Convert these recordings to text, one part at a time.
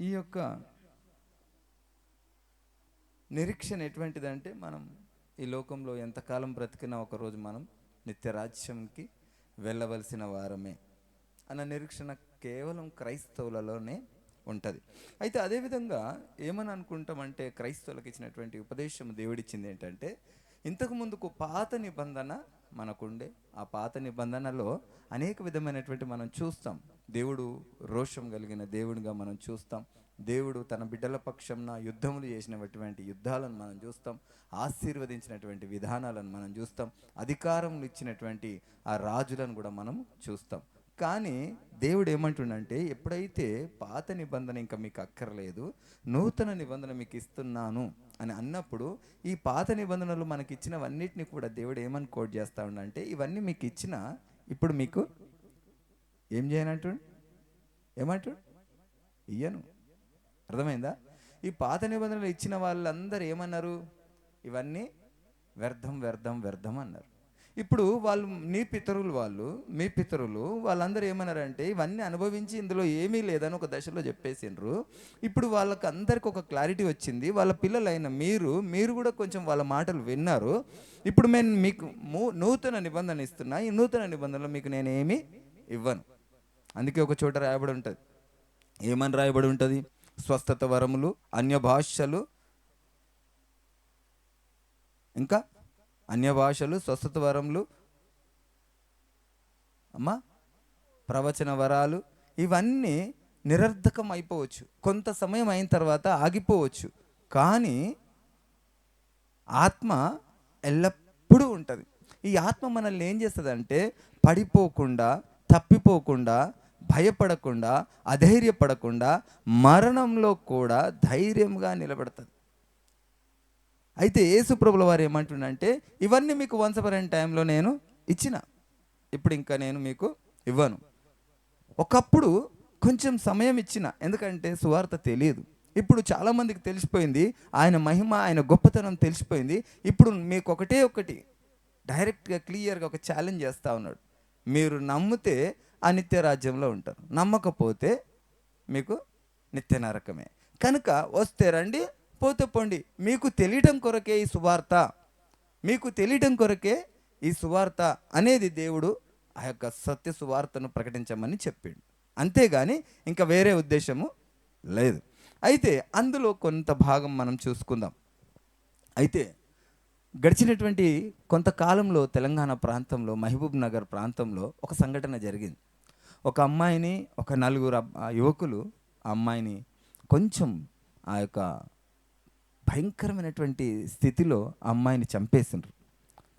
ఈ యొక్క నిరీక్షణ ఎటువంటిదంటే, మనం ఈ లోకంలో ఎంతకాలం బ్రతికినా ఒకరోజు మనం నిత్యరాజ్యంకి వెళ్ళవలసిన వారమే అన్న నిరీక్షణ కేవలం క్రైస్తవులలోనే ఉంటుంది. అయితే అదేవిధంగా ఏమని అనుకుంటామంటే, క్రైస్తవులకు ఇచ్చినటువంటి ఉపదేశం దేవుడిచ్చింది ఏంటంటే, ఇంతకు ముందుకు పాత నిబంధన మనకుండే, ఆ పాత నిబంధనలో అనేక విధమైనటువంటి మనం చూస్తాం. దేవుడు రోషం కలిగిన దేవుడిగా మనం చూస్తాం. దేవుడు తన బిడ్డల పక్షంన యుద్ధములు చేసినటువంటి యుద్ధాలను మనం చూస్తాం. ఆశీర్వదించినటువంటి విధానాలను మనం చూస్తాం. అధికారం ఇచ్చినటువంటి ఆ రాజులను కూడా మనం చూస్తాం. కానీ దేవుడు ఏమంటుండంటే, ఎప్పుడైతే పాత నిబంధన ఇంకా మీకు అక్కర్లేదు, నూతన నిబంధన మీకు ఇస్తున్నాను అని అన్నప్పుడు, ఈ పాత నిబంధనలు మనకి ఇచ్చినవన్నిటిని కూడా దేవుడు ఏమని కోట్ చేస్తా ఉండంటే, ఇవన్నీ మీకు ఇచ్చిన ఇప్పుడు మీకు ఏం చేయనంటు ఏమంటు ఇయ్యను. అర్థమైందా? ఈ పాత నిబంధనలు ఇచ్చిన వాళ్ళందరూ ఏమన్నారు? ఇవన్నీ వ్యర్థం వ్యర్థం వ్యర్థం అన్నారు. ఇప్పుడు వాళ్ళు మీ పితరులు వాళ్ళందరూ ఏమన్నారంటే, ఇవన్నీ అనుభవించి ఇందులో ఏమీ లేదని ఒక దశలో చెప్పేసిండ్రు. ఇప్పుడు వాళ్ళకి అందరికి ఒక క్లారిటీ వచ్చింది. వాళ్ళ పిల్లలైన మీరు కూడా కొంచెం వాళ్ళ మాటలు విన్నారు. ఇప్పుడు నేను మీకు నూతన నిబంధన ఇస్తున్నా. ఈ నూతన నిబంధనలో మీకు నేను ఏమీ ఇవ్వను. అందుకే ఒక చోట రాయబడి ఉంటుంది. ఏమని రాయబడి ఉంటుంది? స్వస్థత వరములు, అన్య భాషలు, ఇంకా అన్య భాషలు, స్వస్థత వరములు, ప్రవచన వరాలు, ఇవన్నీ నిరర్ధకం అయిపోవచ్చు, కొంత సమయం అయిన తర్వాత ఆగిపోవచ్చు. కానీ ఆత్మ ఎల్లప్పుడూ ఉంటుంది. ఈ ఆత్మ మనల్ని ఏం చేస్తుందంటే, పడిపోకుండా, తప్పిపోకుండా, భయపడకుండా, అధైర్యపడకుండా, మరణంలో కూడా ధైర్యంగా నిలబడుతుంది. అయితే యేసు ప్రభుల వారు ఏమంటుండంటే, ఇవన్నీ మీకు వన్స్ అపాన్ ఏ టైంలో నేను ఇచ్చిన, ఇప్పుడు ఇంకా నేను మీకు ఇవ్వను. ఒకప్పుడు కొంచెం సమయం ఇచ్చిన, ఎందుకంటే సువార్త తెలియదు. ఇప్పుడు చాలామందికి తెలిసిపోయింది, ఆయన మహిమ, ఆయన గొప్పతనం తెలిసిపోయింది. ఇప్పుడు మీకు ఒకటి డైరెక్ట్గా క్లియర్గా ఒక ఛాలెంజ్ చేస్తూ ఉన్నాడు. మీరు నమ్మితే ఆ నిత్య రాజ్యంలో ఉంటారు, నమ్మకపోతే మీకు నిత్య నరకమే. కనుక వస్తే రండి, పోతే పోండి. మీకు తెలియటం కొరకే ఈ సువార్త, మీకు తెలియటం కొరకే ఈ సువార్త అనేది దేవుడు ఆ యొక్క సత్య సువార్తను ప్రకటించమని చెప్పిండు. అంతేగాని ఇంకా వేరే ఉద్దేశము లేదు. అయితే అందులో కొంత భాగం మనం చూసుకుందాం. అయితే గడిచినటువంటి కొంతకాలంలో తెలంగాణ ప్రాంతంలో, మహబూబ్ నగర్ ప్రాంతంలో ఒక సంఘటన జరిగింది. ఒక అమ్మాయిని, ఒక నలుగురు యువకులు ఆ అమ్మాయిని కొంచెం ఆ యొక్క భయంకరమైనటువంటి స్థితిలో ఆ అమ్మాయిని చంపేసిండ్రు.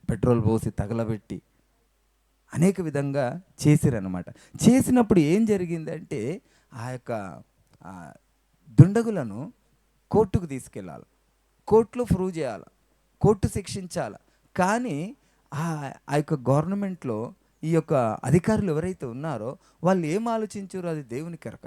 పెట్రోల్ పోసి తగలబెట్టి అనేక విధంగా చేసిరన్నమాట. చేసినప్పుడు ఏం జరిగిందంటే, ఆ యొక్క దుండగులను కోర్టుకు తీసుకెళ్ళాలి, కోర్టులో ప్రూవ్ చేయాలి, కోర్టు శిక్షించాలి. కానీ ఆ యొక్క గవర్నమెంట్లో ఈ యొక్క అధికారులు ఎవరైతే ఉన్నారో వాళ్ళు ఏం ఆలోచించారో అది దేవునికి ఎరక.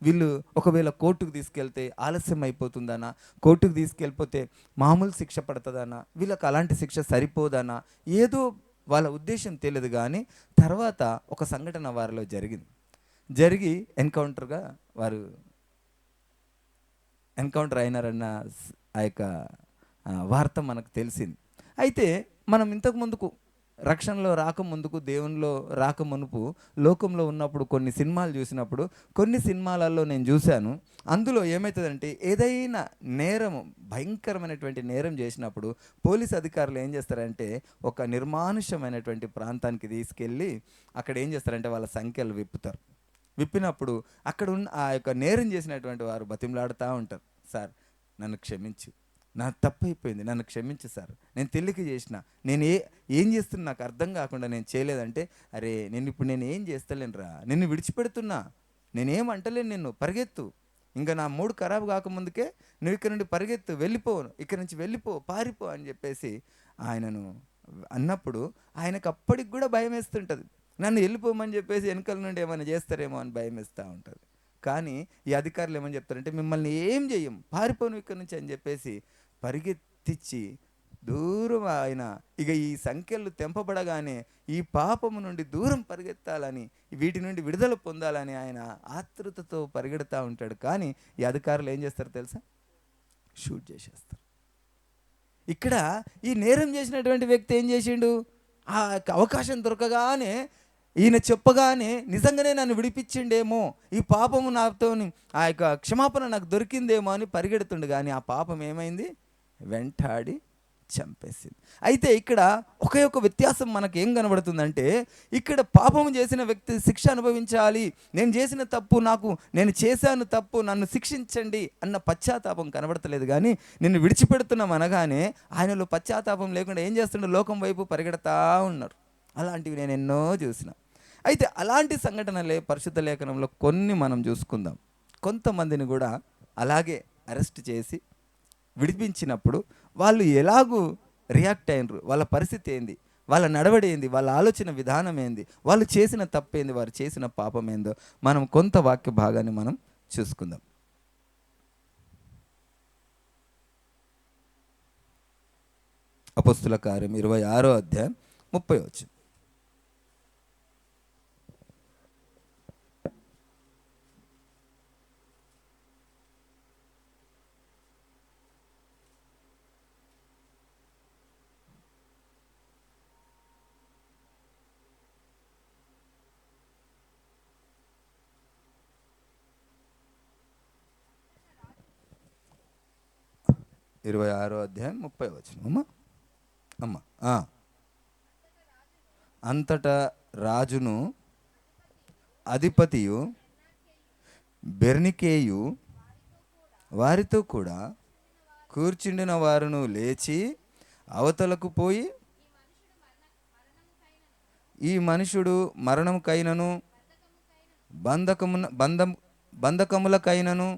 వీళ్ళు ఒకవేళ కోర్టుకు తీసుకెళ్తే ఆలస్యం అయిపోతుందనా, కోర్టుకు తీసుకెళ్ళిపోతే మామూలు శిక్ష పడుతుందనా, వీళ్ళకి అలాంటి శిక్ష సరిపోదనా, ఏదో వాళ్ళ ఉద్దేశం తెలియదు. కానీ తర్వాత ఒక సంఘటన వారిలో జరిగి ఎన్కౌంటర్ అయినారన్న ఆ యొక్క వార్త మనకు తెలిసింది. అయితే మనం ఇంతకు ముందుకు రక్షణలో రాకముందుకు, దేవునిలో రాకమునుపు లోకంలో ఉన్నప్పుడు కొన్ని సినిమాలు చూసినప్పుడు, కొన్ని సినిమాలలో నేను చూశాను, అందులో ఏమవుతుందంటే, ఏదైనా నేరము, భయంకరమైనటువంటి నేరం చేసినప్పుడు పోలీస్ అధికారులు ఏం చేస్తారంటే, ఒక నిర్మానుష్యమైనటువంటి ప్రాంతానికి తీసుకెళ్ళి అక్కడ ఏం చేస్తారంటే వాళ్ళ సంఖ్యలు విప్పినప్పుడు అక్కడ ఉన్న ఆ యొక్క నేరం చేసినటువంటి వారు బతిమలాడుతూ ఉంటారు. సార్ నన్ను క్షమించు, నా తప్పు అయిపోయింది, నన్ను క్షమించు సార్, నేను తెలియక చేసిన, నేను ఏం చేస్తున్నా నాకు అర్థం కాకుండా నేను చేయలేదంటే, అరే నేను ఏం చేస్తలేనురా, నిన్ను విడిచిపెడుతున్నా, నేనేం అంటలేను, నిన్ను పరిగెత్తు, ఇంకా నా మూడు ఖరాబు కాకముందుకే నువ్వు ఇక్కడ నుండి పరిగెత్తు, ఇక్కడ నుంచి వెళ్ళిపో, పారిపో అని చెప్పేసి ఆయనను అన్నప్పుడు ఆయనకు అప్పటికి కూడా భయం వేస్తుంటుంది. నన్ను వెళ్ళిపోమని చెప్పేసి వెనకాల నుండి ఏమైనా చేస్తారేమో అని భయం వేస్తూ ఉంటుంది. కానీ ఈ అధికారులు ఏమని చెప్తారంటే, మిమ్మల్ని ఏం చెయ్యం, పారిపోను ఇక్కడ నుంచి అని చెప్పేసి పరిగెత్తిచ్చి దూరం ఆయన ఇక ఈ సంఖ్యలు తెంపబడగానే ఈ పాపము నుండి దూరం పరిగెత్తాలని, వీటి నుండి విడుదల పొందాలని ఆయన ఆతృతతో పరిగెడతా ఉంటాడు. కానీ ఈ అధికారులు ఏం చేస్తారు తెలుసా? షూట్ చేసేస్తారు. ఇక్కడ ఈ నేరం చేసినటువంటి వ్యక్తి ఏం చేసిండు? ఆ అవకాశం దొరకగానే, ఈయన చెప్పగానే నిజంగానే నన్ను విడిపించిండేమో, ఈ పాపము నాతో, ఆ యొక్క క్షమాపణ నాకు దొరికిందేమో అని పరిగెడుతుండు. కానీ ఆ పాపం ఏమైంది? వెంటాడి చంపేసింది. అయితే ఇక్కడ ఒకే ఒక వ్యత్యాసం మనకు ఏం కనబడుతుందంటే, ఇక్కడ పాపము చేసిన వ్యక్తి శిక్ష అనుభవించాలి, నేను చేసిన తప్పు, నేను చేశాను తప్పు, నన్ను శిక్షించండి అన్న పశ్చాత్తాపం కనబడతలేదు. కానీ నిన్ను విడిచిపెడుతున్నాం అనగానే ఆయనలో పశ్చాత్తాపం లేకుండా ఏం చేస్తుండే? లోకం వైపు పరిగెడతా ఉన్నారు. అలాంటివి నేను ఎన్నో చూసిన. అయితే అలాంటి సంఘటనలే పరిశుద్ధ లేఖనంలో కొన్ని మనం చూసుకుందాం. కొంతమందిని కూడా అలాగే అరెస్ట్ చేసి విడిపించినప్పుడు వాళ్ళు ఎలాగూ రియాక్ట్ అయినరు, వాళ్ళ పరిస్థితి ఏంది, వాళ్ళ నడవడి ఏంది, వాళ్ళ ఆలోచన విధానం ఏంది, వాళ్ళు చేసిన తప్పేంది, వారు చేసిన పాపం ఏందో మనం కొంత వాక్య భాగాన్ని మనం చూసుకుందాం. అపొస్తలుల కార్యం 26వ అధ్యాయం 30వ వచనం. ఇరవై 26వ అధ్యాయం 30వ వచనం. అమ్మ అంతటా రాజును అధిపతియు బెర్నికేయు వారితో కూడా కూర్చుండిన వారును లేచి అవతలకు పోయి, ఈ మనుషుడు మరణముకైనను బంధకములకైనను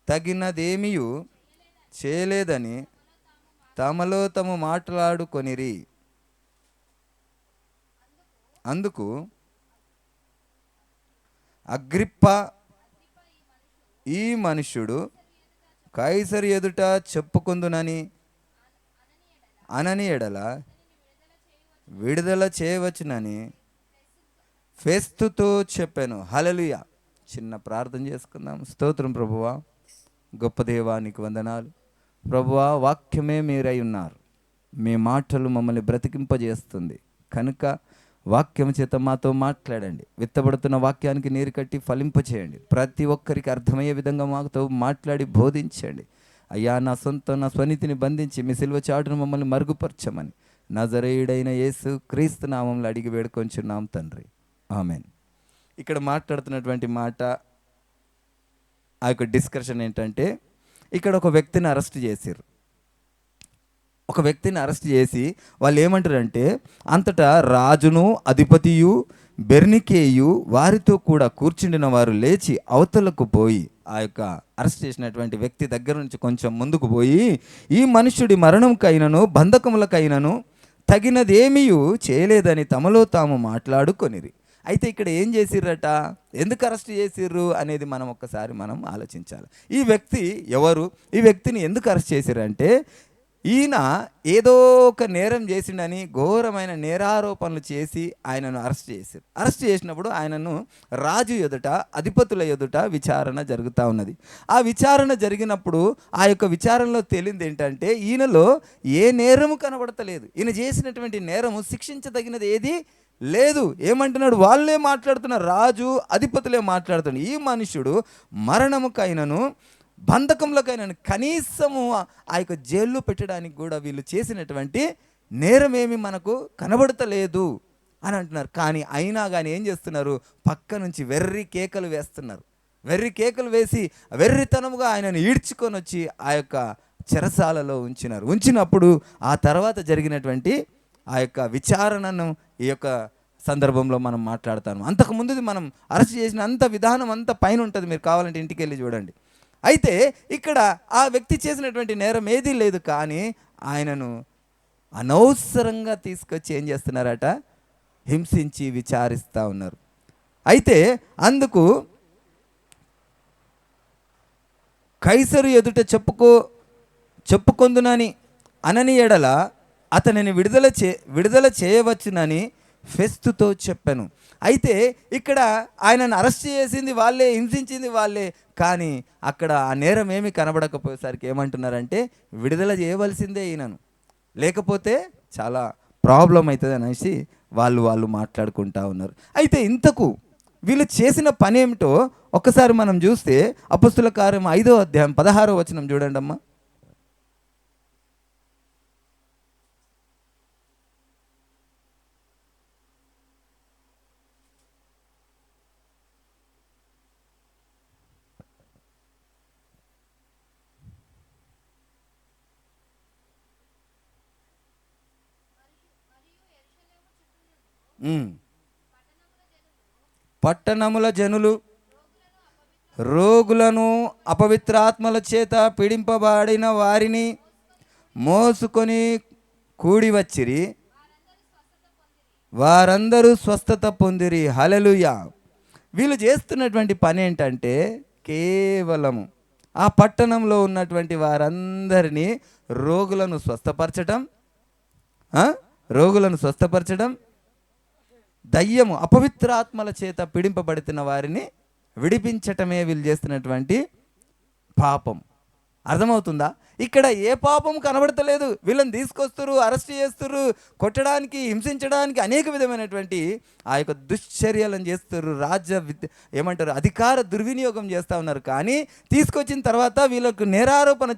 తగినదేమియు చేయలేదని తమలో తాము మాట్లాడుకొనిరి. అందుకు అగ్రిప్ప, ఈ మనుష్యుడు కైసరు ఎదుట చెప్పుకొందునని అనని ఎడల విడుదల చేయవచ్చునని ఫెస్తుతో చెప్పాను. హల్లెలూయా. చిన్న ప్రార్థన చేసుకుందాం. స్తోత్రం ప్రభువా, గొప్ప దేవా, నీకు వందనాలు. ప్రభువా, వాక్యమే మీరై ఉన్నారు. మీ మాటలు మమ్మల్ని బ్రతికింపజేస్తుంది కనుక వాక్యం చేత మాతో మాట్లాడండి. విత్తబడుతున్న వాక్యానికి నీరు కట్టి ఫలింపచేయండి. ప్రతి ఒక్కరికి అర్థమయ్యే విధంగా మాతో మాట్లాడి బోధించండి. అయ్యా, నా స్వనీతిని బంధించి మీ సిలువ చాటును మమ్మల్ని మరుగుపరచమని నజరేయుడైన యేసు క్రీస్తు నామంలో అడిగి వేడుకొంచున్నాం తండ్రి, ఆమెన్. ఇక్కడ మాట్లాడుతున్నటువంటి మాట, ఆ యొక్క డిస్కషన్ ఏంటంటే, ఇక్కడ ఒక వ్యక్తిని అరెస్ట్ చేశారు. ఒక వ్యక్తిని అరెస్ట్ చేసి వాళ్ళు ఏమంటారంటే, అంతటా రాజును అధిపతియు బెర్నికేయు వారితో కూడా కూర్చుండిన వారు లేచి అవతలకు పోయి, ఆ యొక్క అరెస్ట్ చేసినటువంటి వ్యక్తి దగ్గర నుంచి కొంచెం ముందుకు పోయి, ఈ మనుష్యుడి మరణంకైనను బంధకములకైనను తగినదేమియు చేయలేదని తమలో తాము మాట్లాడుకొనిరి. అయితే ఇక్కడ ఏం చేసిర్రట, ఎందుకు అరెస్ట్ చేసిర్రు అనేది మనం ఒక్కసారి ఆలోచించాలి. ఈ వ్యక్తి ఎవరు, ఈ వ్యక్తిని ఎందుకు అరెస్ట్ చేసిర్రంటే, ఈయన ఏదో ఒక నేరం చేసిండని ఘోరమైన నేరారోపణలు చేసి ఆయనను అరెస్ట్ చేశారు. అరెస్ట్ చేసినప్పుడు ఆయనను రాజు ఎదుట, అధిపతుల ఎదుట విచారణ జరుగుతూ ఉన్నది. ఆ విచారణ జరిగినప్పుడు ఆ యొక్క విచారణలో తేలింది ఏంటంటే, ఈయనలో ఏ నేరము కనబడతలేదు. ఈయన చేసినటువంటి నేరము శిక్షించదగినది ఏది లేదు. ఏమంటున్నాడు? వాళ్ళే మాట్లాడుతున్నారు, రాజు అధిపతులే మాట్లాడుతున్నాడు. ఈ మనుషుడు మరణముకైనను బంధకములకైనా కనీసము ఆ యొక్క జైల్లో పెట్టడానికి కూడా వీళ్ళు చేసినటువంటి నేరమేమి మనకు కనబడతలేదు అని అంటున్నారు. కానీ అయినా కానీ ఏం చేస్తున్నారు? పక్క నుంచి వెర్రి కేకలు వేస్తున్నారు. వెర్రి కేకలు వేసి వెర్రితనముగా ఆయనను ఈడ్చుకొని వచ్చి ఆ యొక్క చెరసాలలో ఉంచినప్పుడు ఆ తర్వాత జరిగినటువంటి ఆ యొక్క విచారణను ఈ యొక్క సందర్భంలో మనం మాట్లాడతాము. అంతకుముందు మనం అరెస్ట్ చేసిన అంత విధానం అంతా పైన ఉంటుంది, మీరు కావాలంటే ఇంటికి వెళ్ళి చూడండి. అయితే ఇక్కడ ఆ వ్యక్తి చేసినటువంటి నేరం ఏదీ లేదు, కానీ ఆయనను అనవసరంగా తీసుకొచ్చి ఏం చేస్తున్నారట? హింసించి విచారిస్తూ ఉన్నారు. అయితే అందుకు కైసరు ఎదుట చెప్పుకొందునని అనని ఎడల అతనిని విడుదల చేయవచ్చునని ఫెస్తుతో చెప్పాను. అయితే ఇక్కడ ఆయనను అరెస్ట్ చేసింది వాళ్ళే, హింసించింది వాళ్ళే. కానీ అక్కడ ఆ నేరం ఏమీ కనబడకపోయేసరికి ఏమంటున్నారంటే విడుదల చేయవలసిందే ఈయనను, లేకపోతే చాలా ప్రాబ్లం అవుతుంది అనేసి వాళ్ళు మాట్లాడుకుంటా ఉన్నారు. అయితే ఇంతకు వీళ్ళు చేసిన పని ఏమిటో ఒక్కసారి మనం చూస్తే అపొస్తలుల కార్యం 5వ అధ్యాయం 16వ వచనం చూడండి అమ్మా. పట్టణముల జనులు రోగులను అపవిత్రాత్మల చేత పీడింపబడిన వారిని మోసుకొని కూడి వచ్చిరి, వారందరూ స్వస్థత పొందిరి. హల్లెలూయా. వీళ్ళు చేస్తున్నటువంటి పని ఏంటంటే కేవలము ఆ పట్టణంలో ఉన్నటువంటి వారందరినీ రోగులను స్వస్థపరచడం, దయ్యము అపవిత్రాత్మల చేత పీడింపబడుతున్న వారిని విడిపించటమే వీళ్ళు చేస్తున్నటువంటి పాపం. అర్థమవుతుందా? ఇక్కడ ఏ పాపం కనబడతలేదు. వీళ్ళని తీసుకొస్తారు, అరెస్ట్ చేస్తారు, కొట్టడానికి, హింసించడానికి అనేక విధమైనటువంటి ఆ యొక్క దుశ్చర్యలను చేస్తారు. అధికార దుర్వినియోగం చేస్తూ ఉన్నారు. కానీ తీసుకొచ్చిన తర్వాత వీళ్ళకు నేరారోపణ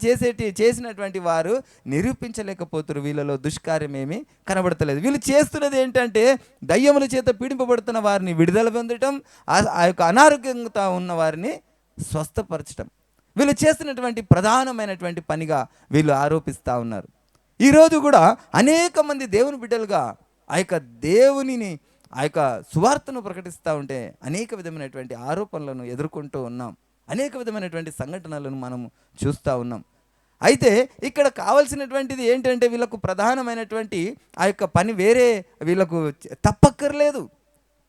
చేసినటువంటి వారు నిరూపించలేకపోతారు. వీళ్ళలో దుష్కార్యం ఏమీ కనబడతలేదు. వీళ్ళు చేస్తున్నది ఏంటంటే దయ్యముల చేత పీడింపబడుతున్న వారిని విడుదల పొందటం, ఆ యొక్క అనారోగ్యంగా ఉన్న వారిని స్వస్థపరచడం వీళ్ళు చేస్తున్నటువంటి ప్రధానమైనటువంటి పనిగా వీళ్ళు ఆరోపిస్తూ ఉన్నారు. ఈరోజు కూడా అనేక మంది దేవుని బిడ్డలుగా ఆ యొక్క దేవునిని, ఆ యొక్క సువార్తను ప్రకటిస్తూ ఉంటే అనేక విధమైనటువంటి ఆరోపణలను ఎదుర్కొంటూ ఉన్నాం. అనేక విధమైనటువంటి సంఘటనలను మనం చూస్తూ ఉన్నాం. అయితే ఇక్కడ కావాల్సినటువంటిది ఏంటంటే వీళ్ళకు ప్రధానమైనటువంటి ఆ యొక్క పని వేరే వీళ్ళకు తప్పక్కర్లేదు.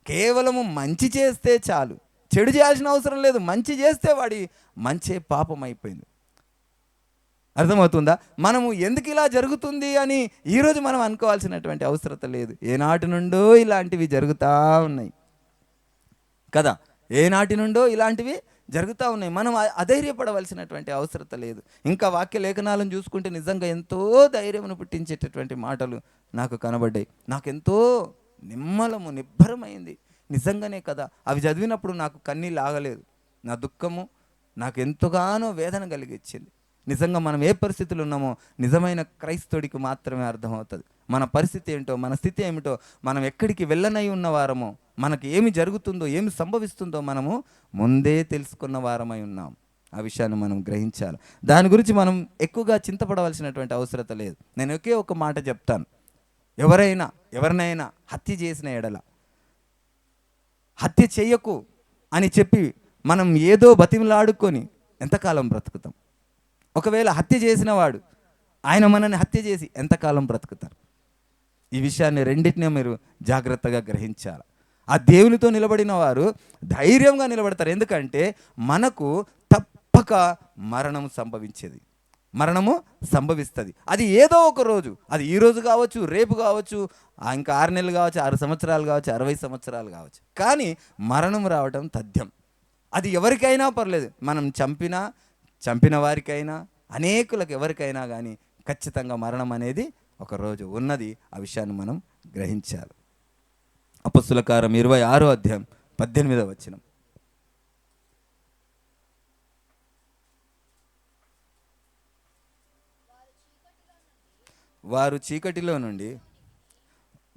కేవలము మంచి చేస్తే చాలు, చెడు చేయాల్సిన అవసరం లేదు. మంచి చేస్తే వాడి మంచే పాపం అయిపోయింది. అర్థమవుతుందా? మనము ఎందుకు ఇలా జరుగుతుంది అని ఈరోజు మనం అనుకోవాల్సినటువంటి అవసరం లేదు. ఏనాటి నుండో ఇలాంటివి జరుగుతూ ఉన్నాయి కదా, ఏనాటి నుండో ఇలాంటివి జరుగుతూ ఉన్నాయి. మనం అధైర్యపడవలసినటువంటి అవసరం లేదు. ఇంకా వాక్య లేఖనాలను చూసుకుంటే నిజంగా ఎంతో ధైర్యమును పుట్టించేటటువంటి మాటలు నాకు కనబడ్డాయి. నాకెంతో నిబ్బరమైంది. నిజంగానే కదా, అవి చదివినప్పుడు నాకు కన్నీళ్ళు ఆగలేదు. నా దుఃఖము నాకు ఎంతగానో వేదన కలిగించింది. నిజంగా మనం ఏ పరిస్థితులు ఉన్నామో నిజమైన క్రైస్తవుడికి మాత్రమే అర్థమవుతుంది. మన పరిస్థితి ఏంటో, మన స్థితి ఏమిటో, మనం ఎక్కడికి వెళ్ళనై ఉన్నవారమో, మనకి ఏమి జరుగుతుందో, ఏమి సంభవిస్తుందో మనము ముందే తెలుసుకున్న వారమై ఉన్నాం. ఆ విషయాన్ని మనం గ్రహించాలి. దాని గురించి మనం ఎక్కువగా చింతపడవలసినటువంటి అవసరం లేదు. నేను ఒకే ఒక మాట చెప్తాను. ఎవరినైనా హత్య చేసిన ఎడల హత్య చెయ్యకు అని చెప్పి మనం ఏదో బతిమలాడుకొని ఎంతకాలం బ్రతుకుతాం? ఒకవేళ హత్య చేసిన వాడు ఆయన మనల్ని హత్య చేసి ఎంతకాలం బ్రతుకుతారు? ఈ విషయాన్ని రెండింటినీ మీరు జాగ్రత్తగా గ్రహించాలి. ఆ దేవునితో నిలబడిన వారు ధైర్యంగా నిలబడతారు. ఎందుకంటే మనకు తప్పక మరణము సంభవిస్తుంది. అది ఏదో ఒక రోజు, అది ఈ రోజు కావచ్చు, రేపు కావచ్చు, ఇంకా 6 నెలలు కావచ్చు, 6 సంవత్సరాలు కావచ్చు, 60 సంవత్సరాలు కావచ్చు. కానీ మరణం రావడం తథ్యం. అది ఎవరికైనా పర్లేదు. మనం చంపిన వారికైనా, అనేకులకు ఎవరికైనా కానీ ఖచ్చితంగా మరణం అనేది ఒకరోజు ఉన్నది. ఆ విషయాన్ని మనం గ్రహించాలి. అపొస్తలుల కార్యం 26వ అధ్యాయం 18వ వచనం. వారు చీకటిలో నుండి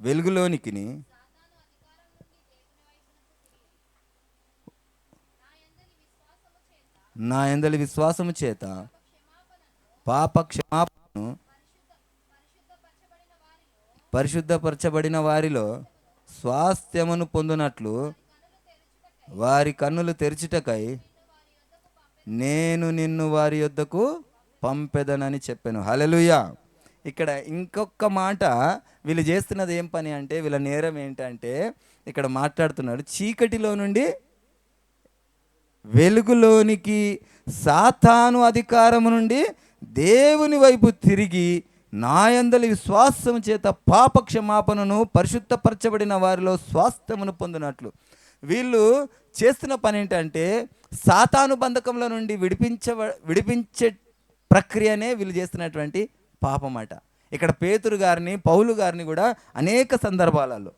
వెలుగులోనికి నా యందలి విశ్వాసము చేత పాప క్షమాపణను పరిశుద్ధపరచబడిన వారిలో స్వాస్థ్యమును పొందునట్లు వారి కన్నులు తెరచుటకై నేను నిన్ను వారి యొద్దకు పంపెదనని చెప్పాను. హల్లెలూయా. ఇక్కడ ఇంకొక మాట, వీళ్ళు చేస్తున్నది ఏం పని అంటే, వీళ్ళ నేరం ఏంటంటే ఇక్కడ మాట్లాడుతున్నాడు, చీకటిలో నుండి వెలుగులోనికి, సాతాను అధికారము నుండి దేవుని వైపు తిరిగి నాయందలి విశ్వాసము చేత పాప క్షమాపణను పరిశుద్ధపరచబడిన వారిలో స్వాస్థ్యమును పొందినట్లు. వీళ్ళు చేస్తున్న పని ఏంటంటే సాతాను బంధకంలో నుండి విడిపించే ప్రక్రియనే వీళ్ళు చేస్తున్నటువంటి పాపమాట. ఇక్కడ పేతురు గారిని, పౌలు గారిని కూడా అనేక సందర్భాలలో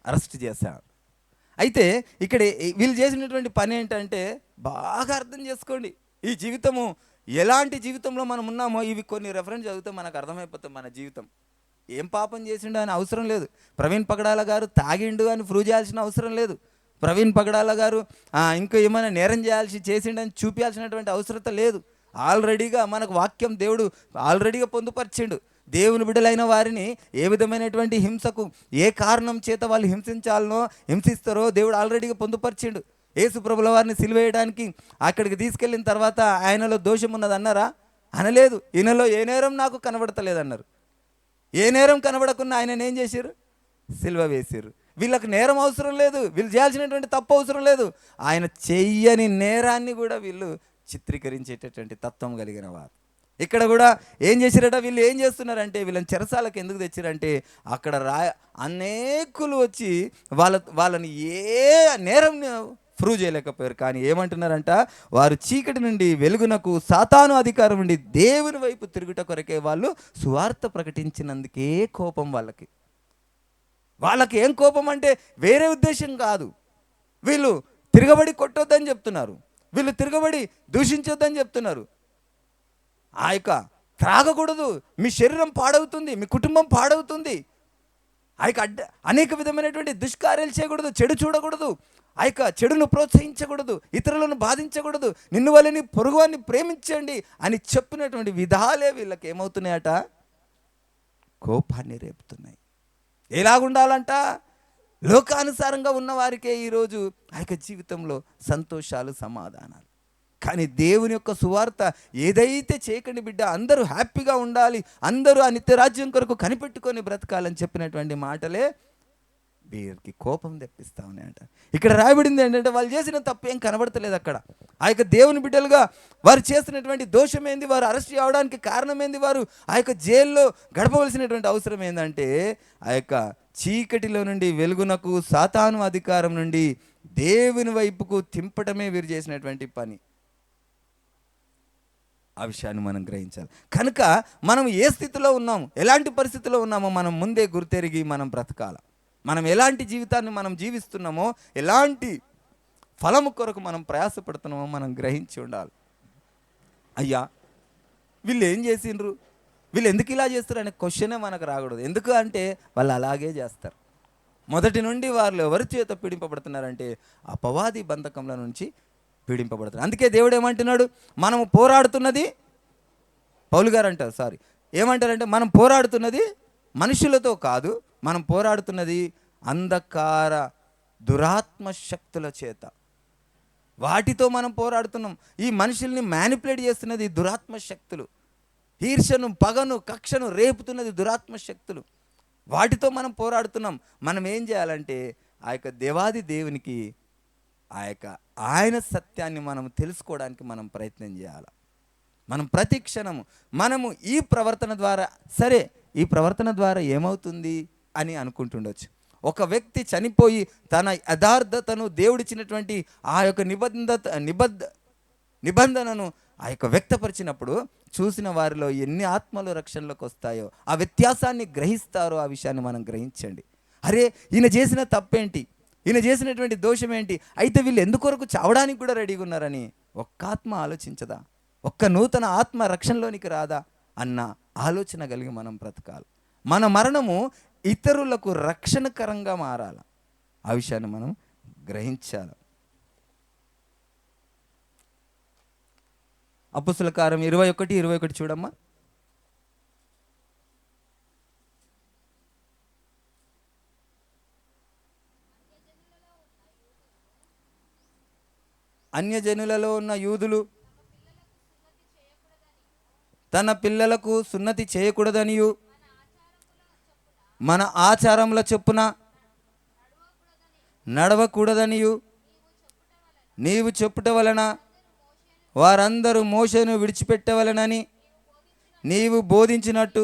అరెస్ట్ చేశారు. అయితే ఇక్కడ వీళ్ళు చేసినటువంటి పని ఏంటంటే బాగా అర్థం చేసుకోండి. ఈ జీవితము ఎలాంటి జీవితంలో మనం ఉన్నామో ఇవి కొన్ని రెఫరెన్స్ చదివితే మనకు అర్థమైపోతుంది. మన జీవితం ఏం పాపం చేసిండు అని అవసరం లేదు. ప్రవీణ్ పగడాల గారు తాగిండు అని ప్రూవ్ చేయాల్సిన అవసరం లేదు. ప్రవీణ్ పగడాల గారు ఇంకా ఏమైనా నేరం చేసిండని చూపించాల్సినటువంటి అవసరం లేదు. ఆల్రెడీగా మనకు వాక్యం దేవుడు ఆల్రెడీగా పొందుపరిచిండు. దేవుని బిడ్డలైన వారిని ఏ విధమైనటువంటి హింసకు ఏ కారణం చేత వాళ్ళు హింసిస్తారో దేవుడు ఆల్రెడీగా పొందుపరిచిండు. యేసు ప్రభుల వారిని సిలువేయడానికి అక్కడికి తీసుకెళ్ళిన తర్వాత ఆయనలో దోషం ఉన్నది అన్నారా? అనలేదు. ఈయనలో ఏ నేరం నాకు కనబడతలేదన్నారు. ఏ నేరం కనబడకుండా ఆయన ఏం చేశారు? సిలువ వేసారు. వీళ్ళకి నేరం అవసరం లేదు, వీళ్ళు చేయాల్సినటువంటి తప్పు అవసరం లేదు. ఆయన చెయ్యని నేరాన్ని కూడా వీళ్ళు చిత్రీకరించేటటువంటి తత్వం కలిగిన వారు. ఇక్కడ కూడా ఏం చేశారట? వీళ్ళు ఏం చేస్తున్నారంటే వీళ్ళని చెరసాలకు ఎందుకు తెచ్చారంటే అక్కడ అనేకులు వచ్చి వాళ్ళని ఏ నేరం ప్రూవ్ చేయలేకపోయారు. కానీ ఏమంటున్నారంట? వారు చీకటి నుండి వెలుగునకు, సాతాను అధికారం నుండి దేవుని వైపు తిరుగుట కొరకే వాళ్ళు సువార్త ప్రకటించినందుకే కోపం వాళ్ళకి ఏం కోపం అంటే వేరే ఉద్దేశం కాదు. వీళ్ళు తిరగబడి కొట్టొద్దని చెప్తున్నారు, వీళ్ళు తిరగబడి దూషించొద్దని చెప్తున్నారు. ఆ యొక్క త్రాగకూడదు, మీ శరీరం పాడవుతుంది, మీ కుటుంబం పాడవుతుంది. ఆ యొక్క అనేక విధమైనటువంటి దుష్కార్యాలు చేయకూడదు, చెడు చూడకూడదు, ఆ యొక్క చెడును ప్రోత్సహించకూడదు, ఇతరులను బాధించకూడదు, నిన్ను వాళ్ళని పొరుగువాన్ని ప్రేమించండి అని చెప్పినటువంటి విధాలే వీళ్ళకి ఏమవుతున్నాయట? కోపాన్ని రేపుతున్నాయి. ఎలాగుండాలంట? లోకానుసారంగా ఉన్నవారికే ఈరోజు ఆ యొక్క జీవితంలో సంతోషాలు, సమాధానాలు. కానీ దేవుని యొక్క సువార్త ఏదైతే చేయకండి బిడ్డ, అందరూ హ్యాపీగా ఉండాలి, అందరూ ఆ నిత్యరాజ్యం కొరకు కనిపెట్టుకొని బ్రతకాలని చెప్పినటువంటి మాటలే వీరికి కోపం తెప్పిస్తా ఉన్నాయంట. ఇక్కడ రాయబడింది ఏంటంటే వాళ్ళు చేసిన తప్పు ఏం కనబడతలేదు అక్కడ. ఆ యొక్క దేవుని బిడ్డలుగా వారు చేసినటువంటి దోషం ఏంది, వారు అరెస్ట్ అవడానికి కారణం ఏంది, వారు ఆ యొక్క జైల్లో గడపవలసినటువంటి అవసరం ఏంటంటే ఆ యొక్క చీకటిలో నుండి వెలుగునకు, సాతాను అధికారం నుండి దేవుని వైపుకు తింపటమే వీరు చేసినటువంటి పని. ఆ విషయాన్ని మనం గ్రహించాలి. కనుక మనం ఏ స్థితిలో ఉన్నాము, ఎలాంటి పరిస్థితిలో ఉన్నామో మనం ముందే గుర్తెరిగి మనం బ్రతకాలి. మనం ఎలాంటి జీవితాన్ని మనం జీవిస్తున్నామో, ఎలాంటి ఫలము కొరకు మనం ప్రయాసపడుతున్నామో మనం గ్రహించి ఉండాలి. అయ్యా వీళ్ళు ఏం చేసిండ్రు, వీళ్ళు ఎందుకు ఇలా చేస్తారు అనే క్వశ్చనే మనకు రాకూడదు. ఎందుకు అంటే వాళ్ళు అలాగే చేస్తారు. మొదటి నుండి వాళ్ళు ఎవరి చేత పీడింపబడుతున్నారంటే అపవాది బంధకంల నుంచి పీడింపబడుతున్నారు. అందుకే దేవుడు ఏమంటున్నాడు? మనము పోరాడుతున్నది, పౌలు గారు అంటారు, ఏమంటారంటే మనం పోరాడుతున్నది మనుషులతో కాదు, మనం పోరాడుతున్నది అంధకార దురాత్మ శక్తుల చేత. వాటితో మనం పోరాడుతున్నాం. ఈ మనుషుల్ని మ్యానిపులేట్ చేస్తున్నది దురాత్మ శక్తులు. ఈర్ష్యను, పగను, కక్షను రేపుతున్నది దురాత్మ శక్తులు. వాటితో మనం పోరాడుతున్నాం. మనం ఏం చేయాలంటే ఆ యొక్క దేవాది దేవునికి ఆ యొక్క ఆయన సత్యాన్ని మనం తెలుసుకోవడానికి మనం ప్రయత్నం చేయాలి. మనం ప్రతి క్షణము మనము ఈ ప్రవర్తన ద్వారా ఈ ప్రవర్తన ద్వారా ఏమవుతుంది అని అనుకుంటుండొచ్చు. ఒక వ్యక్తి చనిపోయి తన యథార్థతను దేవుడిచ్చినటువంటి ఆ యొక్క నిబంధనను ఆ యొక్క వ్యక్తపరిచినప్పుడు చూసిన వారిలో ఎన్ని ఆత్మలు రక్షణలోకి వస్తాయో, ఆ వ్యత్యాసాన్ని గ్రహిస్తారో ఆ విషయాన్ని మనం గ్రహించండి. అరే ఈయన చేసిన తప్పేంటి, ఈయన చేసినటువంటి దోషం ఏంటి, అయితే వీళ్ళు ఎందుకొరకు చావడానికి కూడా రెడీగా ఉన్నారని ఒక్క ఆత్మ ఆలోచించదా? ఒక్క నూతన ఆత్మ రక్షణలోనికి రాదా అన్న ఆలోచన కలిగి మనం బ్రతకాలి. మన మరణము ఇతరులకు రక్షణకరంగా మారాలి. ఆ విషయాన్ని మనం గ్రహించాలి. అపొస్తలుల కార్యం 21:21 చూడమ్మా. అన్యజనులలో ఉన్న యూదులు తన పిల్లలకు సున్నతి చేయకూడదనియు మన ఆచారముల చొప్పున నడవకూడదనియు నీవు చెప్పుట వలన వారందరూ మోషేను విడిచిపెట్టవలనని నీవు బోధించినట్టు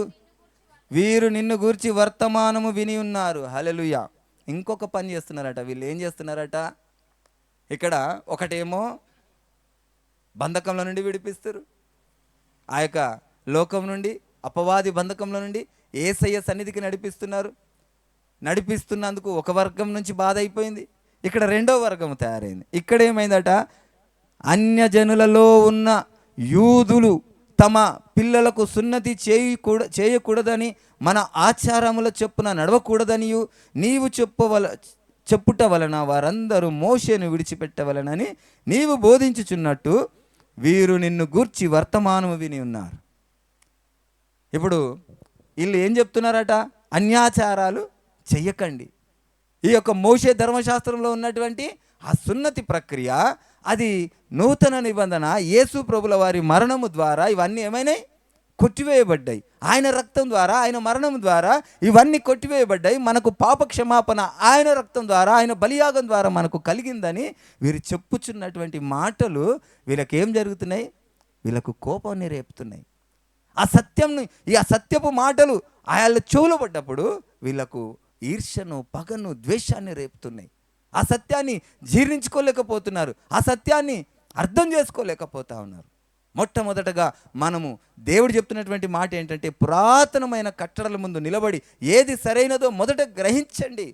వీరు నిన్ను గూర్చి వర్తమానము విని ఉన్నారు. హల్లెలూయా. ఇంకొక పని చేస్తున్నారట వీళ్ళు. ఏం చేస్తున్నారట? ఇక్కడ ఒకటేమో బంధకంలో నుండి విడిపిస్తారు, ఆ యొక్క లోకం నుండి, అపవాది బంధకంలో నుండి యేసయ్య సన్నిధికి నడిపిస్తున్నారు. నడిపిస్తున్నందుకు ఒక వర్గం నుంచి బాధ అయిపోయింది, ఇక్కడ రెండో వర్గం తయారైంది. ఇక్కడ ఏమైందట? అన్యజనులలో ఉన్న యూదులు తమ పిల్లలకు సున్నతి చేయకూడదని మన ఆచారముల చొప్పున నడవకూడదనియు నీవు చెప్పుట వలన వారందరూ మోషేను విడిచిపెట్టవలనని నీవు బోధించుచున్నట్టు వీరు నిన్ను గూర్చి వర్తమానము విని ఉన్నారు. ఇప్పుడు వీళ్ళు ఏం చెప్తున్నారట? అన్యాచారాలు చెయ్యకండి. ఈ యొక్క మోషే ధర్మశాస్త్రంలో ఉన్నటువంటి ఆ సున్నతి ప్రక్రియ, అది నూతన నిబంధన యేసు ప్రభుల వారి మరణము ద్వారా ఇవన్నీ ఏమైనాయి? కొట్టివేయబడ్డాయి. ఆయన రక్తం ద్వారా, ఆయన మరణం ద్వారా ఇవన్నీ కొట్టివేయబడ్డాయి. మనకు పాప క్షమాపణ ఆయన రక్తం ద్వారా, ఆయన బలియాగం ద్వారా మనకు కలిగిందని వీరు చెప్పుచున్నటువంటి మాటలు వీళ్ళకేం జరుగుతున్నాయి? వీళ్ళకు కోపాన్ని రేపుతున్నాయి. ఆ సత్యపు మాటలు ఆయన చెవులు పడ్డప్పుడు వీళ్ళకు ఈర్ష్యను, పగను, ద్వేషాన్ని రేపుతున్నాయి. ఆ సత్యాన్ని జీర్ణించుకోలేకపోతున్నారు, ఆ సత్యాన్ని అర్థం చేసుకోలేకపోతా ఉన్నారు. మొట్టమొదటగా మనము దేవుడు చెప్తున్నటువంటి మాట ఏంటంటే, పురాతనమైన కట్టడల ముందు నిలబడి ఏది సరైనదో మొదట గ్రహించండి,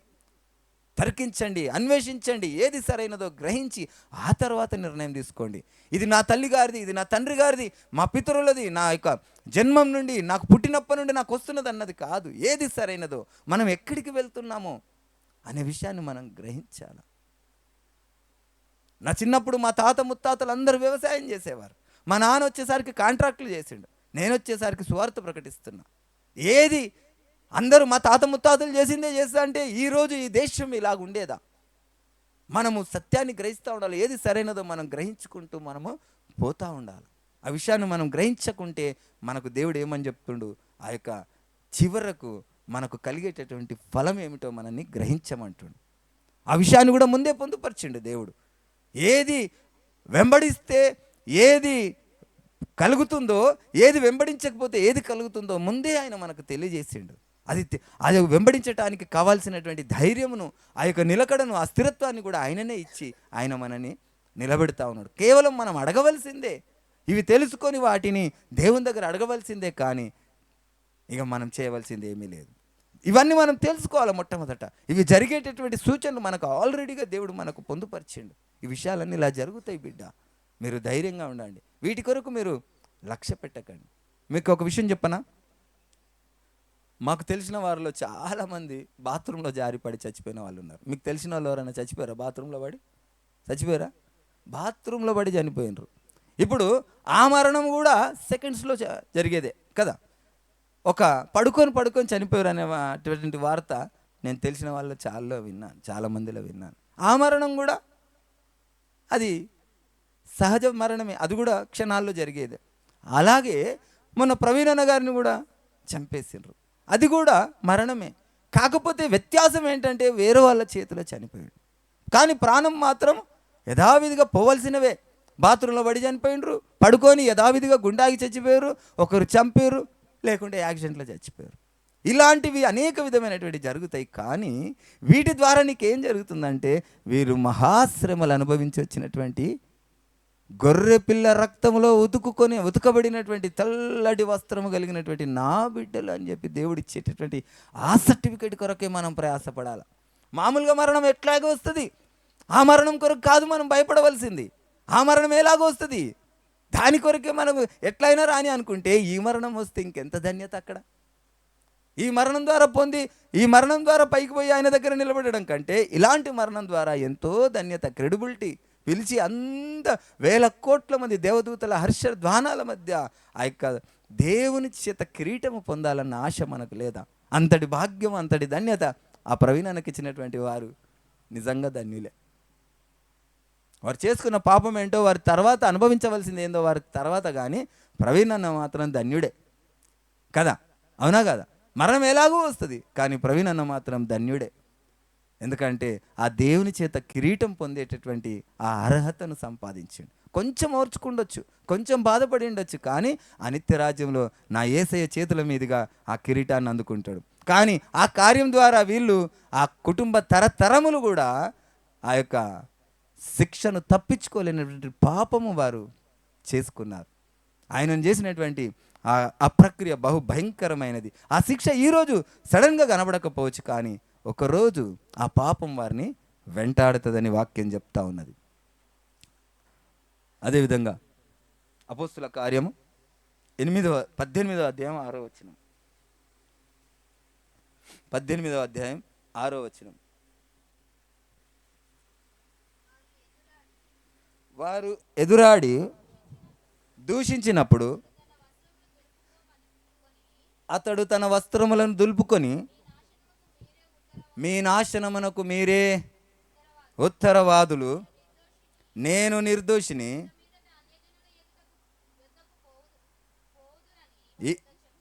తర్కించండి, అన్వేషించండి. ఏది సరైనదో గ్రహించి ఆ తర్వాత నిర్ణయం తీసుకోండి. ఇది నా తల్లి గారిది, ఇది నా తండ్రి గారిది, మా పితరులది, నా యొక్క జన్మం నుండి, నాకు పుట్టినప్పటి నుండి నాకు వస్తున్నది అన్నది కాదు. ఏది సరైనదో, మనం ఎక్కడికి వెళ్తున్నామో అనే విషయాన్ని మనం గ్రహించాలి. నా చిన్నప్పుడు మా తాత ముత్తాతలు అందరూ వ్యవసాయం చేసేవారు. మా నాన్న వచ్చేసరికి కాంట్రాక్టులు చేసిండు, నేను వచ్చేసరికి సువార్త ప్రకటిస్తున్నా. ఏది అందరూ మా తాత ముత్తాతలు చేసిందే చేస్తా అంటే ఈరోజు ఈ దేశం ఇలాగ ఉండేదా? మనము సత్యాన్ని గ్రహిస్తూ ఉండాలి. ఏది సరైనదో మనం గ్రహించుకుంటూ మనము పోతూ ఉండాలి. ఆ విషయాన్ని మనం గ్రహించకుంటే మనకు దేవుడు ఏమని చెప్తుండు? ఆ యొక్క చివరకు మనకు కలిగేటటువంటి ఫలం ఏమిటో మనల్ని గ్రహించమంటుండు. ఆ విషయాన్ని కూడా ముందే పొందుపరిచిండు దేవుడు. ఏది వెంబడిస్తే ఏది కలుగుతుందో, ఏది వెంబడించకపోతే ఏది కలుగుతుందో ముందే ఆయన మనకు తెలియజేసిండు. అది వెంబడించడానికి కావాల్సినటువంటి ధైర్యమును, ఆ యొక్క నిలకడను, ఆ స్థిరత్వాన్ని కూడా ఆయననే ఇచ్చి ఆయన మనని నిలబెడతా ఉన్నాడు. కేవలం మనం అడగవలసిందే, ఇవి తెలుసుకొని వాటిని దేవుని దగ్గర అడగవలసిందే. కానీ ఇక మనం చేయవలసింది ఏమీ లేదు. ఇవన్నీ మనం తెలుసుకోవాలి. మొట్టమొదట ఇవి జరిగేటటువంటి సూచనలు మనకు ఆల్రెడీగా దేవుడు మనకు పొందుపరిచిండు. ఈ విషయాలన్నీ ఇలా జరుగుతాయి బిడ్డ, మీరు ధైర్యంగా ఉండండి. వీటి కొరకు మీరు లక్ష్య పెట్టకండి. మీకు ఒక విషయం చెప్పనా? మాకు తెలిసిన వారిలో చాలామంది బాత్రూంలో జారిపడి చచ్చిపోయిన వాళ్ళు ఉన్నారు. మీకు తెలిసిన వాళ్ళు ఎవరైనా చచ్చిపోయారా? బాత్రూంలో పడి చచ్చిపోయారా? బాత్రూంలో పడి చనిపోయినరు. ఇప్పుడు ఆ మరణం కూడా సెకండ్స్లో జరిగేదే కదా. ఒక పడుకొని చనిపోయారు అనేటువంటి వార్త నేను తెలిసిన వాళ్ళు చాలా మందిలో విన్నాను. ఆ మరణం కూడా అది సహజ మరణమే, అది కూడా క్షణాల్లో జరిగేదే. అలాగే మొన్న ప్రవీణ్ అన్న గారిని కూడా చంపేసిండ్రు, అది కూడా మరణమే. కాకపోతే వ్యత్యాసం ఏంటంటే వేరే వాళ్ళ చేతిలో చనిపోయాడు, కానీ ప్రాణం మాత్రం యథావిధిగా పోవలసినవే. బాత్రూంలో పడి చనిపోయినరు, పడుకొని యథావిధిగా గుండాకి చచ్చిపోయారు, ఒకరు చంపారు, లేకుంటే యాక్సిడెంట్లో చచ్చిపోయారు. ఇలాంటివి అనేక విధమైనటువంటి జరుగుతాయి. కానీ వీటి ద్వారా నీకేం జరుగుతుందంటే, వీరు మహాశ్రమలు అనుభవించి వచ్చినటువంటి గొర్రె పిల్ల రక్తంలో ఉతుకబడినటువంటి తెల్లటి వస్త్రము కలిగినటువంటి నా బిడ్డలు అని చెప్పి దేవుడు ఇచ్చేటటువంటి ఆ సర్టిఫికేట్ కొరకే మనం ప్రయాసపడాలి. మామూలుగా మరణం ఎట్లాగో వస్తుంది, ఆ మరణం కొరకు కాదు మనం భయపడవలసింది. ఆ మరణం ఎలాగో వస్తుంది, దాని కొరకే మనం ఎట్లయినా రాని అనుకుంటే ఈ మరణం వస్తే ఇంకెంత ధన్యత అక్కడ. ఈ మరణం ద్వారా ఈ మరణం ద్వారా పైకి పోయి ఆయన దగ్గర నిలబడడం కంటే ఇలాంటి మరణం ద్వారా ఎంతో ధన్యత, క్రెడిబిలిటీ, పిలిచి అంత వేల కోట్ల మంది దేవదూతల హర్షధ్వానాల మధ్య ఆ యొక్క దేవుని చేత కిరీటము పొందాలన్న ఆశ మనకు లేదా? అంతటి భాగ్యం, అంతటి ధన్యత ఆ ప్రవీణానికి ఇచ్చినటువంటి వారు నిజంగా ధన్యులే. వారు చేసుకున్న పాపం ఏంటో వారి తర్వాత అనుభవించవలసింది ఏందో వారి తర్వాత, కానీ ప్రవీణ్ అన్న మాత్రం ధన్యుడే కదా, అవునా కదా? మరణం ఎలాగూ వస్తుంది, కానీ ప్రవీణ్ అన్న మాత్రం ధన్యుడే. ఎందుకంటే ఆ దేవుని చేత కిరీటం పొందేటటువంటి ఆ అర్హతను సంపాదించిండు. కొంచెం ఓర్చుకుండొచ్చు, కొంచెం బాధపడి ఉండొచ్చు, కానీ అనిత్య రాజ్యంలో నా యేసయ్య చేతుల మీదుగా ఆ కిరీటాన్ని అందుకుంటాడు. కానీ ఆ కార్యం ద్వారా వీళ్ళు ఆ కుటుంబ తరతరములు కూడా ఆ యొక్క శిక్షను తప్పించుకోలేనటువంటి పాపము వారు చేసుకున్నారు. ఆయనను చేసినటువంటి ఆ ప్రక్రియ బహు భయంకరమైనది. ఆ శిక్ష ఈరోజు సడన్గా కనబడకపోవచ్చు, కానీ ఒకరోజు ఆ పాపం వారిని వెంటాడుతుందని వాక్యం చెప్తా ఉన్నది. అదేవిధంగా అపోస్తుల కార్యము 18వ అధ్యాయం 6వ వచనం, 18వ అధ్యాయం 6వ వచనం. వారు ఎదురాడి దూషించినప్పుడు అతడు తన వస్త్రములను దులుపుకొని, మీ నాశనమునకు మీరే ఉత్తరవాదులు, నేను నిర్దోషిని,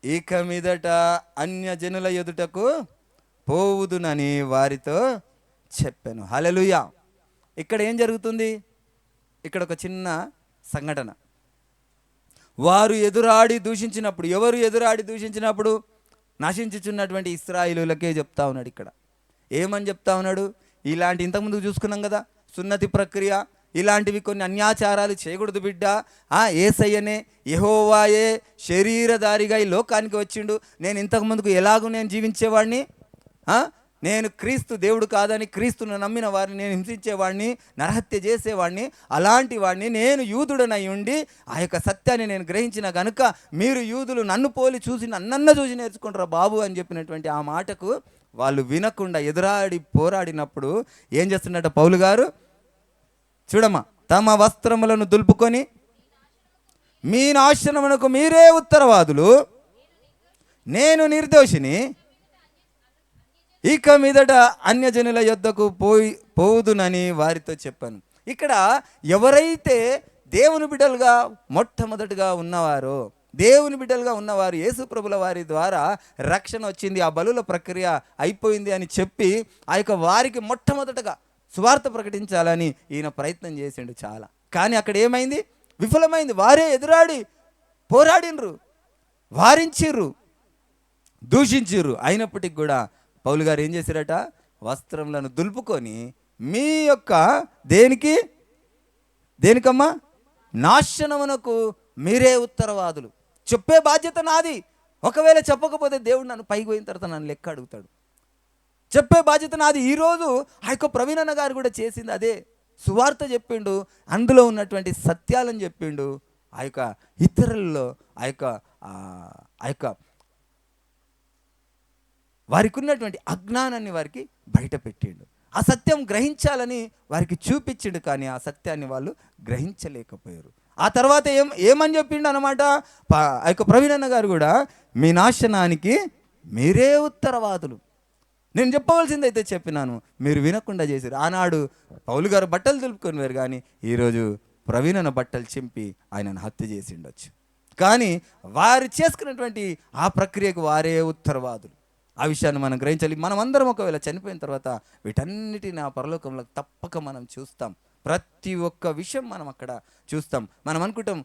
ఇక మీదట అన్యజనుల ఎదుటకు పోవుదునని వారితో చెప్పాను. హల్లెలూయా. ఇక్కడ ఏం జరుగుతుంది? ఇక్కడ ఒక చిన్న సంఘటన. వారు ఎదురాడి దూషించినప్పుడు, ఎవరు ఎదురాడి దూషించినప్పుడు? నశించుచున్నటువంటి ఇశ్రాయేలులకే చెప్తా ఉన్నాడు. ఇక్కడ ఏమని చెప్తా ఉన్నాడు? ఇలాంటి ఇంతకుముందు చూసుకున్నాం కదా, సున్నతి ప్రక్రియ, ఇలాంటివి కొన్ని అన్యాచారాలు చేయకూడదు బిడ్డ. యేసయ్యనే, యెహోవాయే శరీరధారిగా ఈ లోకానికి వచ్చిండు. నేను ఇంతకుముందుకు ఎలాగూ నేను జీవించేవాడిని, నేను క్రీస్తు దేవుడు కాదని క్రీస్తును నమ్మిన వారిని నేను హింసించేవాడిని, నరహత్య చేసేవాడిని. అలాంటి వాడిని నేను యూదుడనై ఉండి ఆ యొక్క సత్యాన్ని నేను గ్రహించిన కనుక మీరు యూదులు నన్ను పోలి చూసి నన్నన్న చూసి నేర్చుకుంటారా బాబు అని చెప్పినటువంటి ఆ మాటకు వాళ్ళు వినకుండా ఎదురాడి పోరాడినప్పుడు ఏం చేస్తున్నట్ట పౌలు గారు? చూడమ్మా, తమ వస్త్రములను దులుపుకొని, మీ నాశనమునకు మీరే ఉత్తరవాదులు, నేను నిర్దోషిని, ఇక మీదట అన్యజనుల యొద్దకు పోవుదునని వారితో చెప్పాను. ఇక్కడ ఎవరైతే దేవుని బిడ్డలుగా మొట్టమొదటిగా ఉన్నవారో, దేవుని బిడ్డలుగా ఉన్నవారు యేసు ప్రభుల వారి ద్వారా రక్షణ వచ్చింది, ఆ బలుల ప్రక్రియ అయిపోయింది అని చెప్పి ఆ యొక్క వారికి మొట్టమొదటగా సువార్త ప్రకటించాలని ఈయన ప్రయత్నం చేసిండు చాలా. కానీ అక్కడ ఏమైంది? విఫలమైంది. వారే ఎదురాడి పోరాడినరు, వారించిర్రు, దూషించిర్రు. అయినప్పటికి కూడా పౌలు గారు ఏం చేశారట? వస్త్రములను దులుపుకొని, మీ యొక్క దేనికమ్మా? నాశనమునకు మీరే ఉత్తరవాదులు. చెప్పే బాధ్యత నాది. ఒకవేళ చెప్పకపోతే దేవుడు నన్ను పైకి పోయిన తర్వాత నన్ను లెక్క అడుగుతాడు. చెప్పే బాధ్యత నాది. ఈరోజు ఆ యొక్క ప్రవీణ్ అన్న గారు కూడా చేసింది అదే. సువార్త చెప్పిండు, అందులో ఉన్నటువంటి సత్యాలను చెప్పిండు. ఆ యొక్క ఇతరుల్లో ఆ యొక్క వారికి ఉన్నటువంటి అజ్ఞానాన్ని వారికి బయట పెట్టిండు. ఆ సత్యం గ్రహించాలని వారికి చూపించిండు, కానీ ఆ సత్యాన్ని వాళ్ళు గ్రహించలేకపోయారు. ఆ తర్వాత ఏమని చెప్పిండు అనమాట ఆ యొక్క ప్రవీణ్ అన్న గారు కూడా, మీ నాశనానికి మీరే ఉత్తరవాదులు. నేను చెప్పవలసిందైతే చెప్పినాను, మీరు వినకుండా చేశారు. ఆనాడు పౌలు గారు బట్టలు దులుపుకొని వారు, కానీ ఈరోజు ప్రవీణ్ అన్న బట్టలు చింపి ఆయనను హత్య చేసి ఉండొచ్చు. కానీ వారు చేసుకున్నటువంటి ఆ ప్రక్రియకు వారే ఉత్తరవాదులు. ఆ విషయాన్ని మనం గ్రహించాలి. మనం అందరం ఒకవేళ చనిపోయిన తర్వాత వీటన్నిటిని ఆ పరలోకంలో తప్పక మనం చూస్తాం. ప్రతి ఒక్క విషయం మనం అక్కడ చూస్తాం. మనం అనుకుంటాం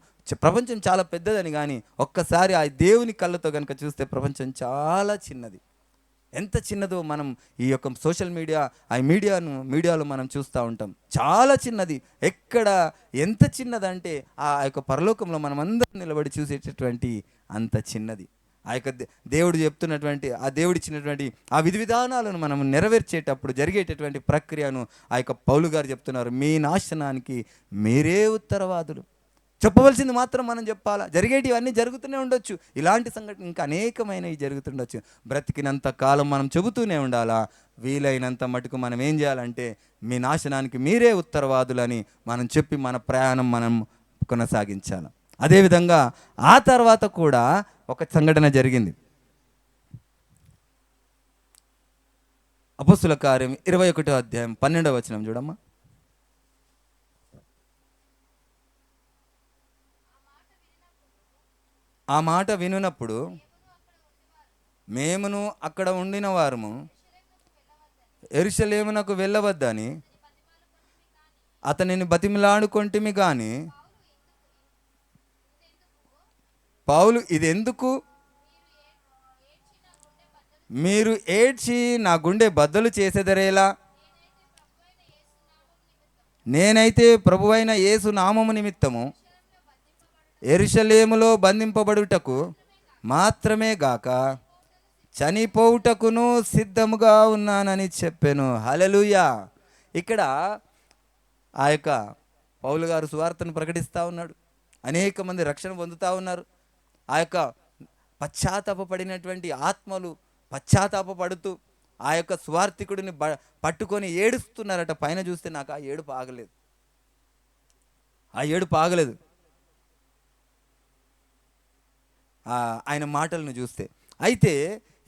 ప్రపంచం చాలా పెద్దదని, కానీ ఒక్కసారి ఆ దేవుని కళ్ళతో కనుక చూస్తే ప్రపంచం చాలా చిన్నది. ఎంత చిన్నదో మనం ఈ యొక్క సోషల్ మీడియా, ఆ మీడియాలో మనం చూస్తూ ఉంటాం. చాలా చిన్నది. ఎంత చిన్నదంటే ఆ యొక్క పరలోకంలో మనం అందరం నిలబడి చూసేటటువంటి అంత చిన్నది. ఆ యొక్క దేవుడు చెప్తున్నటువంటి, ఆ దేవుడిచ్చినటువంటి ఆ విధి విధానాలను మనం నెరవేర్చేటప్పుడు జరిగేటటువంటి ప్రక్రియను ఆ యొక్క పౌలు గారు చెప్తున్నారు. మీ నాశనానికి మీరే ఉత్తరవాదులు. చెప్పవలసింది మాత్రం మనం చెప్పాలా. జరిగేటివన్నీ జరుగుతూనే ఉండొచ్చు. ఇలాంటి సంఘటన ఇంకా అనేకమైనవి జరుగుతుండొచ్చు. బ్రతికినంత కాలం మనం చెబుతూనే ఉండాలా. వీలైనంత మటుకు మనం ఏం చేయాలంటే, మీ నాశనానికి మీరే ఉత్తరవాదులని మనం చెప్పి మన ప్రయాణం మనం కొనసాగించాలి. అదేవిధంగా ఆ తర్వాత కూడా ఒక సంఘటన జరిగింది. అపోస్తుల కార్యం 21వ అధ్యాయం 12వ వచనం చూడమ్మా. ఆ మాట వినునప్పుడు మేమును అక్కడ ఉండిన వారము యెరూషలేమునకు వెళ్ళవద్దని అతనిని బతిమిలాడుకొంటిమి గాని పౌలు, ఇదెందుకు మీరు ఏడ్చి నా గుండె బద్దలు చేసెదరేలా? నేనైతే ప్రభువైన యేసు నామము నిమిత్తము యెరూషలేములో బంధింపబడుటకు మాత్రమే గాక చనిపోవుటకును సిద్ధముగా ఉన్నానని చెప్పాను. హల్లెలూయా. ఇక్కడ ఆ యొక్క పౌలు గారు సువార్తను ప్రకటిస్తూ ఉన్నాడు. అనేక మంది రక్షణ పొందుతూ ఉన్నారు. ఆ యొక్క పశ్చాత్తాపపడినటువంటి ఆత్మలు పశ్చాత్తాపపడుతూ ఆ యొక్క సువార్థికుడిని పట్టుకొని ఏడుస్తున్నారట. పైన చూస్తే నాకు ఆ ఏడుపు ఆగలేదు. ఆ ఏడుపు ఆగలేదు ఆయన మాటలను చూస్తే. అయితే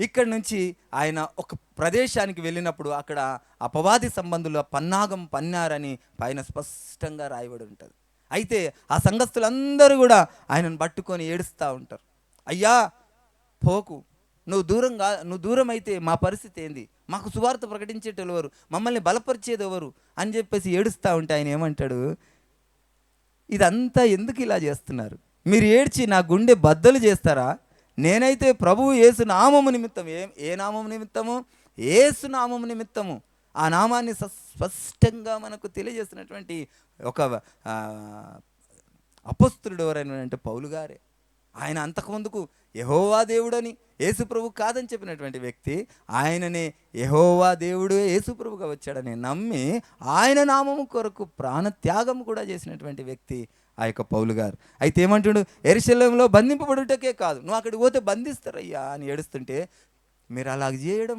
ఇక్కడి నుంచి ఆయన ఒక ప్రదేశానికి వెళ్ళినప్పుడు అక్కడ అపవాది సంబంధుల పన్నాగం పన్నారని పైన స్పష్టంగా రాయబడి ఉంటుంది. అయితే ఆ సంఘస్థులందరూ కూడా ఆయనను పట్టుకొని ఏడుస్తూ ఉంటారు. అయ్యా పోకు, నువ్వు దూరం అయితే మా పరిస్థితి ఏంది? మాకు సువార్త ప్రకటించేటోళ్ళు ఎవరు? మమ్మల్ని బలపరిచేది ఎవరు అని చెప్పేసి ఏడుస్తూ ఉంటే ఆయన ఏమంటాడు, ఇదంతా ఎందుకు ఇలా చేస్తున్నారు? మీరు ఏడ్చి నా గుండె బద్దలు చేస్తారా? నేనైతే ప్రభువు యేసు నామము నిమిత్తం, ఏ నామము నిమిత్తము? యేసు నామము నిమిత్తము. ఆ నామాన్ని స్పష్టంగా మనకు తెలియజేస్తున్నటువంటి ఒక అపొస్తలుడు ఎవరైనా అంటే పౌలు గారే. ఆయన అంతకుముందుకు యెహోవా దేవుడని, యేసు ప్రభు కాదని చెప్పినటువంటి వ్యక్తి ఆయననే యెహోవా దేవుడు యేసు ప్రభుగా వచ్చాడని నమ్మి ఆయన నామము కొరకు ప్రాణత్యాగం కూడా చేసినటువంటి వ్యక్తి ఆ యొక్క పౌలు గారు. అయితే ఏమంటుడు, యెరూషలేములో బంధింపబడుటకే కాదు, నువ్వు అక్కడికి పోతే బంధిస్తారయ్యా అని ఏడుస్తుంటే, మీరు అలా చేయడం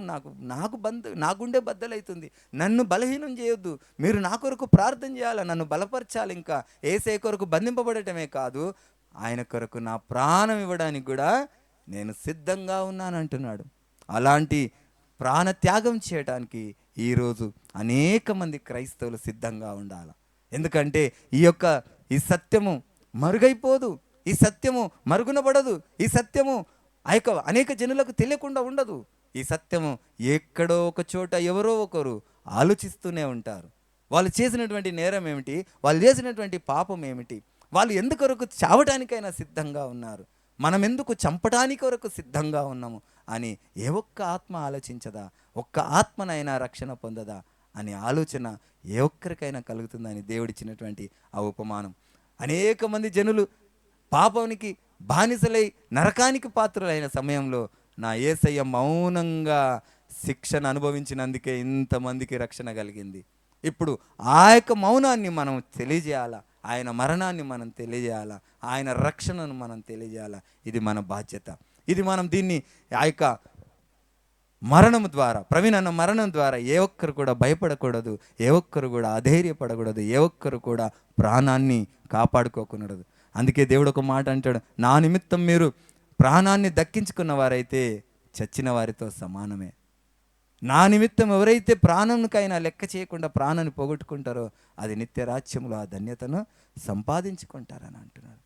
నా గుండె బద్దలవుతుంది. నన్ను బలహీనం చేయొద్దు, మీరు నా కొరకు ప్రార్థన చేయాలి, నన్ను బలపరచాలి. ఇంకా యేసయ్య కొరకు బంధింపబడటమే కాదు, ఆయన కొరకు నా ప్రాణం ఇవ్వడానికి కూడా నేను సిద్ధంగా ఉన్నాను అంటున్నాడు. అలాంటి ప్రాణత్యాగం చేయడానికి ఈరోజు అనేక మంది క్రైస్తవులు సిద్ధంగా ఉండాలి. ఎందుకంటే ఈ సత్యము మరుగైపోదు, ఈ సత్యము మరుగునపడదు, ఈ సత్యము అనేక జనులకు తెలియకుండా ఉండదు. ఈ సత్యము ఎక్కడో ఒక చోట ఎవరో ఒకరు ఆలోచిస్తూనే ఉంటారు. వాళ్ళు చేసినటువంటి నేరం ఏమిటి, వాళ్ళు చేసినటువంటి పాపం ఏమిటి, వాళ్ళు ఎందుకొరకు చావటానికైనా సిద్ధంగా ఉన్నారు, మనం ఎందుకు చంపడానికి వరకు సిద్ధంగా ఉన్నాము అని ఏ ఒక్క ఆత్మ ఆలోచించదా? ఒక్క ఆత్మనైనా రక్షణ పొందదా అనే ఆలోచన ఏ ఒక్కరికైనా కలుగుతుందని దేవుడిచ్చినటువంటి ఆ ఉపమానం. అనేక మంది జనులు పాపానికి బానిసలై నరకానికి పాత్రులైన సమయంలో నా యేసయ్య మౌనంగా శిక్షను అనుభవించినందుకే ఇంతమందికి రక్షణ కలిగింది. ఇప్పుడు ఆ యొక్క మౌనాన్ని మనం తెలియజేయాలా, ఆయన మరణాన్ని మనం తెలియజేయాలా, ఆయన రక్షణను మనం తెలియజేయాలా. ఇది మన బాధ్యత. ఇది మనం దీన్ని ఆ యొక్క మరణం ద్వారా, ప్రవీణ్ అన్న మరణం ద్వారా ఏ ఒక్కరు కూడా భయపడకూడదు, ఏ ఒక్కరు కూడా అధైర్యపడకూడదు, ఏ ఒక్కరు కూడా ప్రాణాన్ని కాపాడుకోకూడదు. అందుకే దేవుడు ఒక మాట అంటాడు, నా నిమిత్తం మీరు ప్రాణాన్ని దక్కించుకున్న వారైతే చచ్చిన వారితో సమానమే. నా నిమిత్తం ఎవరైతే ప్రాణంకైనా లెక్క చేయకుండా ప్రాణాన్ని పోగొట్టుకుంటారో అది నిత్య రాజ్యంలో ఆ ధన్యతను సంపాదించుకుంటారని అంటున్నారు.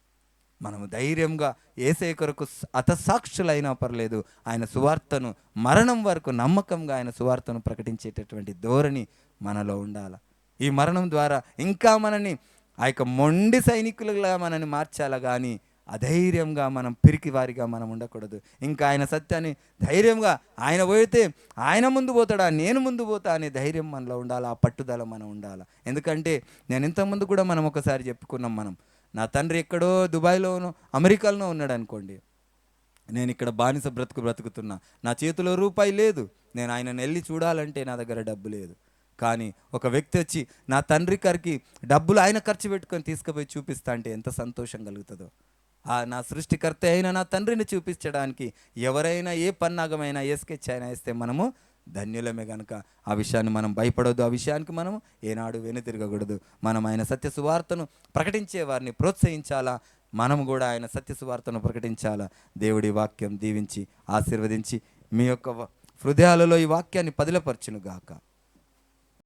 మనము ధైర్యంగా యేసయ్య కొరకు అతసాక్షులైనా పర్లేదు, ఆయన సువార్తను మరణం వరకు నమ్మకంగా ఆయన సువార్తను ప్రకటించేటటువంటి ధోరణి మనలో ఉండాలి. ఈ మరణం ద్వారా ఇంకా మనని ఆ యొక్క మొండి సైనికులుగా మనని మార్చాలా కానీ అధైర్యంగా మనం పిరికి వారిగా మనం ఉండకూడదు. ఇంకా ఆయన సత్యాన్ని ధైర్యంగా, ఆయన పోతే ఆయన ముందు పోతాడా, నేను ముందు పోతా అనే ధైర్యం మనలో ఉండాలి, ఆ పట్టుదల మనం ఉండాలి. ఎందుకంటే నేను ఇంతకుముందు కూడా మనం ఒకసారి చెప్పుకున్నాం, నా తండ్రి ఎక్కడో దుబాయ్లోనో అమెరికాలోనో ఉన్నాడు అనుకోండి, నేను ఇక్కడ బానిస బ్రతుకుతున్నా, నా చేతిలో రూపాయి లేదు, నేను ఆయనను వెళ్ళి చూడాలంటే నా దగ్గర డబ్బు లేదు. కానీ ఒక వ్యక్తి వచ్చి నా తండ్రి గారికి డబ్బులు ఆయన ఖర్చు పెట్టుకొని తీసుకుపోయి చూపిస్తా అంటే ఎంత సంతోషం కలుగుతుందో. నా సృష్టికర్త అయిన నా తండ్రిని చూపించడానికి ఎవరైనా ఏ పన్నాగమైనా ఏ స్కెచ్ అయినా వేస్తే మనము ధన్యులమే. కనుక ఆ విషయాన్ని మనం భయపడొద్దు, ఆ విషయానికి మనము ఏనాడు వెనుతిరగకూడదు. మనం ఆయన సత్య సువార్తను ప్రకటించే వారిని ప్రోత్సహించాలా, మనము కూడా ఆయన సత్య సువార్తను ప్రకటించాలా. దేవుడి వాక్యం దీవించి ఆశీర్వదించి మీ యొక్క హృదయాలలో ఈ వాక్యాన్ని పదిలపరచును గాక.